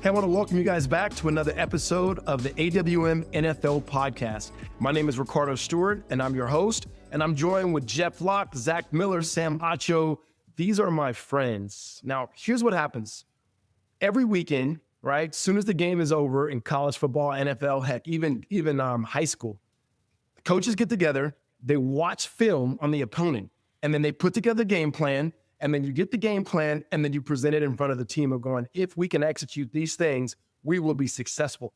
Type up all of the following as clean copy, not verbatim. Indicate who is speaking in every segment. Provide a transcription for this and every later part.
Speaker 1: Hey, I want to welcome you guys back to another episode of the AWM NFL Podcast. My name is Riccardo Stewart, and I'm your host, and I'm joined with Jeff Locke, Zach Miller, Sam Acho. These are my friends. Now, here's what happens. Every weekend, right, as soon as the game is over in college football, NFL, heck, even high school, coaches get together, they watch film on the opponent, and then they put together a game plan. And then you get the game plan, and then you present it in front of the team of going, if we can execute these things, we will be successful.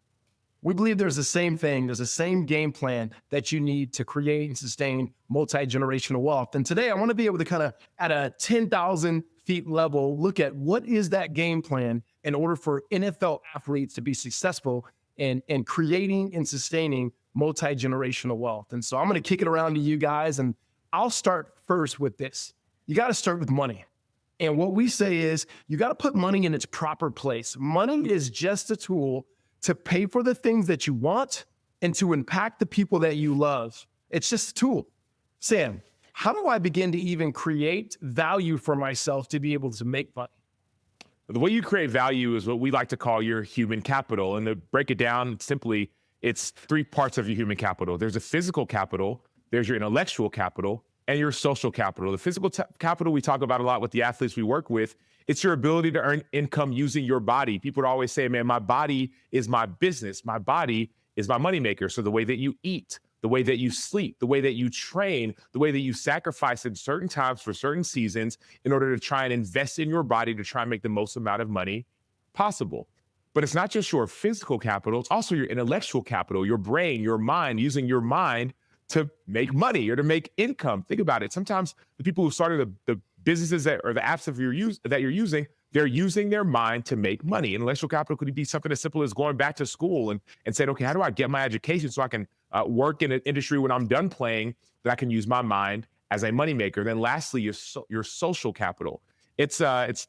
Speaker 1: We believe there's the same thing. There's the same game plan that you need to create and sustain multi-generational wealth. And today I want to be able to kind of, at a 10,000 feet level, look at what is that game plan in order for NFL athletes to be successful in creating and sustaining multi-generational wealth. And so I'm going to kick it around to you guys, and I'll start first with this. You got to start with money. And what we say is you got to put money in its proper place. Money is just a tool to pay for the things that you want and to impact the people that you love. It's just a tool. Sam, how do I begin to even create value for myself to be able to make money?
Speaker 2: The way you create value is what we like to call your human capital. And to break it down simply, it's three parts of your human capital. There's a physical capital, there's your intellectual capital, and your social capital. The physical capital we talk about a lot with the athletes we work with. It's your ability to earn income using your body. People would always say, man, my body is my business. My body is my moneymaker. So the way that you eat, the way that you sleep, the way that you train, the way that you sacrifice at certain times for certain seasons in order to try and invest in your body to try and make the most amount of money possible. But it's not just your physical capital, it's also your intellectual capital, your brain, your mind, using your mind to make money or to make income. Think about it. Sometimes the people who started the businesses or the apps that you're using, they're using their mind to make money. Intellectual capital could be something as simple as going back to school and saying, okay, how do I get my education so I can work in an industry when I'm done playing that I can use my mind as a moneymaker? Then lastly, your social capital. It's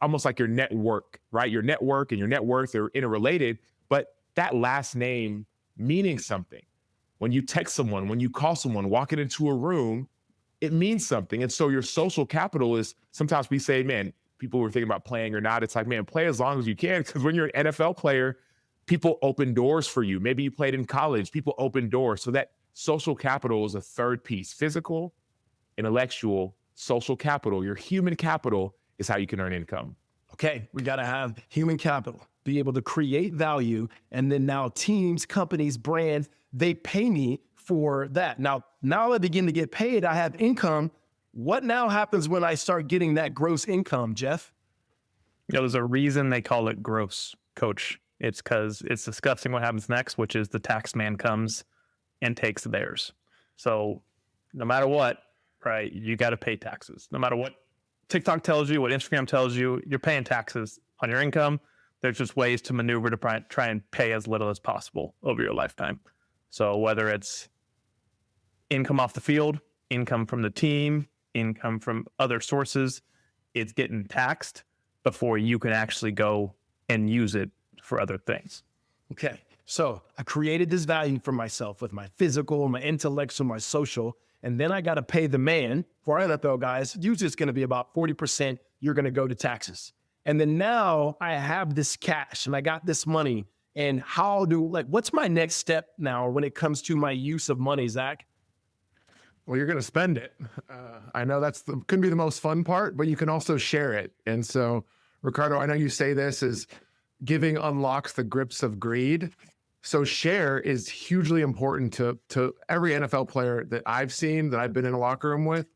Speaker 2: almost like your network, right? Your network and your net worth are interrelated, but that last name meaning something. When you text someone, when you call someone, walking into a room, it means something. And so your social capital is, sometimes we say, man, people were thinking about playing or not. It's like, man, play as long as you can. Because when you're an NFL player, people open doors for you. Maybe you played in college, people open doors. So that social capital is a third piece. Physical, intellectual, social capital. Your human capital is how you can earn income.
Speaker 1: Okay, we got to have human capital, be able to create value. And then now teams, companies, brands, they pay me for that. Now I begin to get paid. I have income. What now happens when I start getting that gross income, Jeff?
Speaker 3: There's a reason they call it gross, coach. It's because it's discussing what happens next, which is the tax man comes and takes theirs. So no matter what, right, you got to pay taxes. No matter what TikTok tells you, what Instagram tells you, you're paying taxes on your income. There's just ways to maneuver to try and pay as little as possible over your lifetime. So whether it's income off the field, income from the team, income from other sources, it's getting taxed before you can actually go and use it for other things.
Speaker 1: Okay, so I created this value for myself with my physical, my intellectual, my social, and then I got to pay the man. For our NFL guys, usually it's going to be about 40% you're going to go to taxes. And then now I have this cash and I got this money. And what's my next step now when it comes to my use of money, Zach?
Speaker 4: Well, you're going to spend it. I know couldn't be the most fun part, but you can also share it. And so, Riccardo, I know you say this is giving unlocks the grips of greed. So share is hugely important to every NFL player that I've seen, that I've been in a locker room with.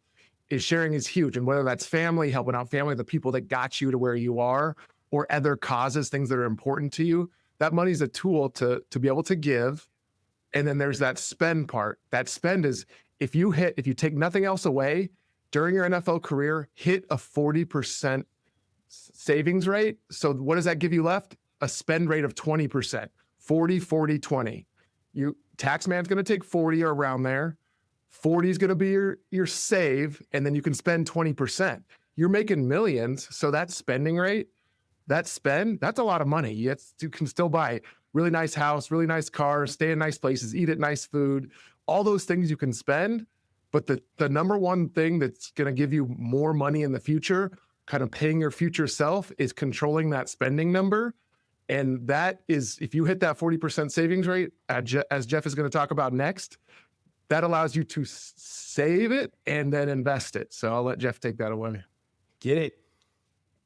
Speaker 4: Sharing is huge. And whether that's family, helping out family, the people that got you to where you are, or other causes, things that are important to you, that money is a tool to be able to give. And then there's that spend part. That spend is if you take nothing else away during your NFL career, hit a 40% savings rate. So what does that give you left? A spend rate of 20%, 40, 40, 20. Tax man's going to take 40 or around there. 40 is going to be your save, and then you can spend 20%. You're making millions, so that spending rate, that's a lot of money. You can still buy really nice house, really nice car, stay in nice places, eat at nice food, all those things you can spend. But the number one thing that's going to give you more money in the future, kind of paying your future self, is controlling that spending number And that is, if you hit that 40% savings rate, as Jeff is going to talk about next, that allows you to save it and then invest it. So I'll let Jeff take that away.
Speaker 1: Get it?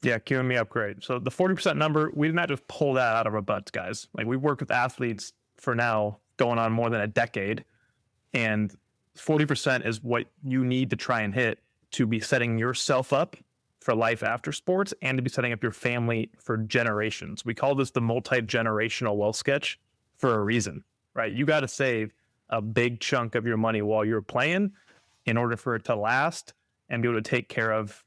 Speaker 3: Yeah, queuing me up great. So the 40% number, we did not just pull that out of our butts, guys. Like, we worked with athletes for now going on more than a decade, and 40% is what you need to try and hit to be setting yourself up for life after sports and to be setting up your family for generations. We call this the multi-generational wealth sketch for a reason, right? You got to save a big chunk of your money while you're playing in order for it to last and be able to take care of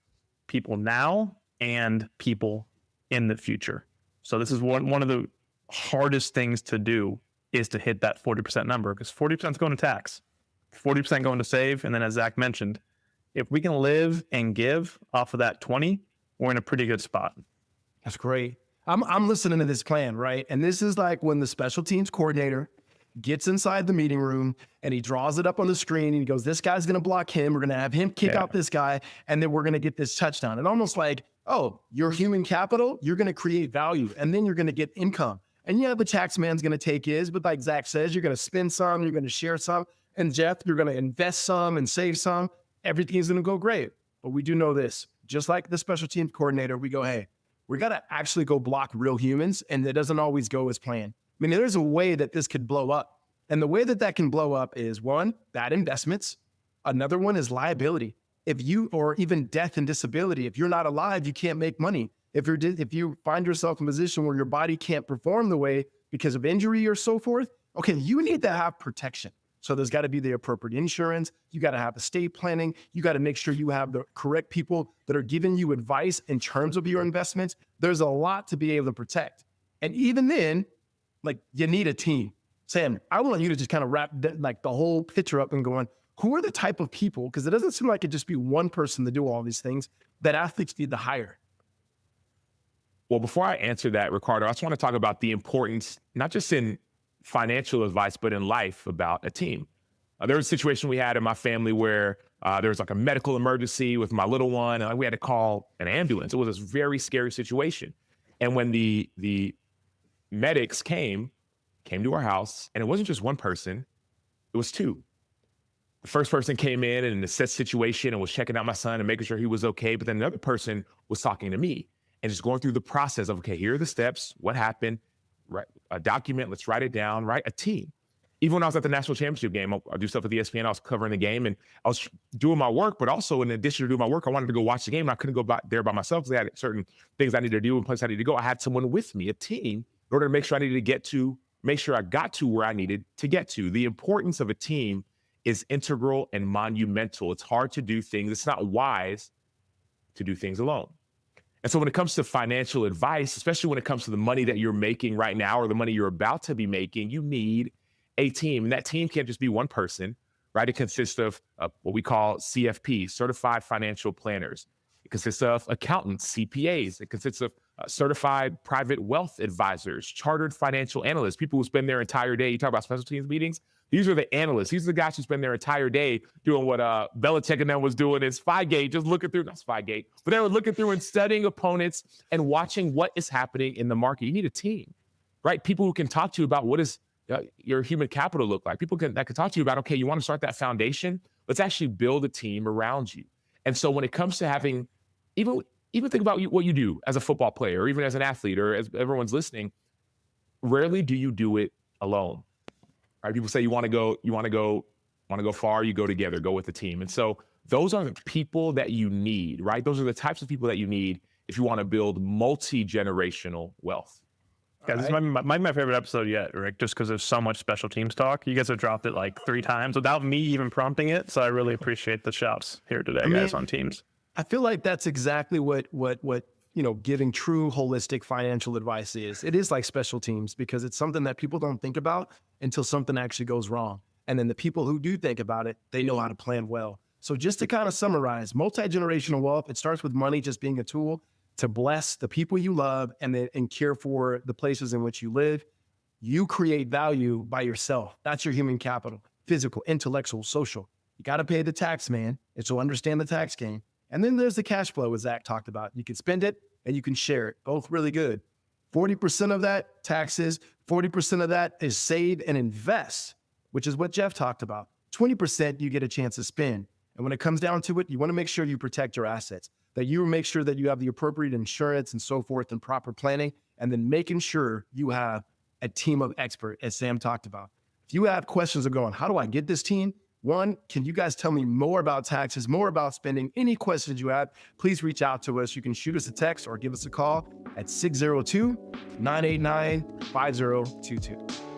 Speaker 3: people now and people in the future. So this is one of the hardest things to do, is to hit that 40% number, because 40% is going to tax, 40% going to save. And then, as Zach mentioned, if we can live and give off of that 20, we're in a pretty good spot.
Speaker 1: That's great. I'm listening to this plan, right? And this is like when the special teams coordinator gets inside the meeting room and he draws it up on the screen and he goes, this guy's going to block him. We're going to have him kick out this guy. And then we're going to get this touchdown. And almost like, oh, your human capital, you're going to create value and then you're going to get income. And yeah, the tax man's going to take his, but like Zach says, you're going to spend some, you're going to share some. And Jeff, you're going to invest some and save some. Everything's going to go great. But we do know this, just like the special teams coordinator, we go, hey, we got to actually go block real humans. And it doesn't always go as planned. I mean, there's a way that this could blow up. And the way that that can blow up is, one, bad investments. Another one is liability. If you, or even death and disability, if you're not alive, you can't make money. If you find yourself in a position where your body can't perform the way because of injury or so forth, okay, you need to have protection. So there's got to be the appropriate insurance. You got to have estate planning. You got to make sure you have the correct people that are giving you advice in terms of your investments. There's a lot to be able to protect. And even then, like, you need a team. Sam, I want you to just kind of wrap like the whole picture up and going, who are the type of people, because it doesn't seem like it just be one person to do all these things, that athletes need to hire?
Speaker 2: Well, before I answer that, Riccardo, I just want to talk about the importance, not just in financial advice, but in life, about a team. There was a situation we had in my family where there was like a medical emergency with my little one. And we had to call an ambulance. It was a very scary situation. And when the medics came to our house, and it wasn't just one person, it was two. The first person came in and assessed the situation and was checking out my son and making sure he was okay. But then another person was talking to me and just going through the process of, okay, here are the steps, what happened, right? A document, let's write it down, right? A team. Even when I was at the national championship game, I do stuff at the ESPN, I was covering the game and I was doing my work, but also in addition to doing my work, I wanted to go watch the game. And I couldn't go there by myself because I had certain things I needed to do and places I needed to go. I had someone with me, a team, in order to make sure I got to where I needed to get to. The importance of a team is integral and monumental. It's hard to do things. It's not wise to do things alone. And so when it comes to financial advice, especially when it comes to the money that you're making right now or the money you're about to be making, you need a team. And that team can't just be one person, right? It consists of what we call CFPs, certified financial planners. It consists of accountants, CPAs. It consists of certified private wealth advisors, chartered financial analysts, people who spend their entire day. You talk about special teams meetings. These are the analysts. These are the guys who spend their entire day doing what Belichick and them was doing in Spygate, just looking through, not Spygate, but they were looking through and studying opponents and watching what is happening in the market. You need a team, right? People who can talk to you about what is your human capital look like. People that can talk to you about, okay, you want to start that foundation? Let's actually build a team around you. And so when it comes to having, even think about what you do as a football player or even as an athlete or as everyone's listening, rarely do you do it alone. Right? People say you want to go far, you go together, go with the team. And so those are the people that you need, right? Those are the types of people that you need if you want to build multi-generational wealth.
Speaker 3: Guys, this might be my favorite episode yet, Rick, just because there's so much special teams talk. You guys have dropped it like 3 times without me even prompting it. So I really appreciate the shouts here today, guys, on teams.
Speaker 1: I feel like that's exactly what giving true holistic financial advice is. It is like special teams because it's something that people don't think about until something actually goes wrong. And then the people who do think about it, they know how to plan well. So just to kind of summarize, multi-generational wealth, it starts with money just being a tool to bless the people you love and care for the places in which you live. You create value by yourself. That's your human capital, physical, intellectual, social. You got to pay the tax man, and so understand the tax game. And then there's the cash flow, as Zach talked about. You can spend it and you can share it, both really good. 40% of that taxes, 40% of that is save and invest, which is what Jeff talked about. 20% you get a chance to spend. And when it comes down to it, you want to make sure you protect your assets, that you make sure that you have the appropriate insurance and so forth and proper planning, and then making sure you have a team of experts, as Sam talked about. If you have questions of going, how do I get this team? One, can you guys tell me more about taxes, more about spending? Any questions you have, please reach out to us. You can shoot us a text or give us a call at 602-989-5022.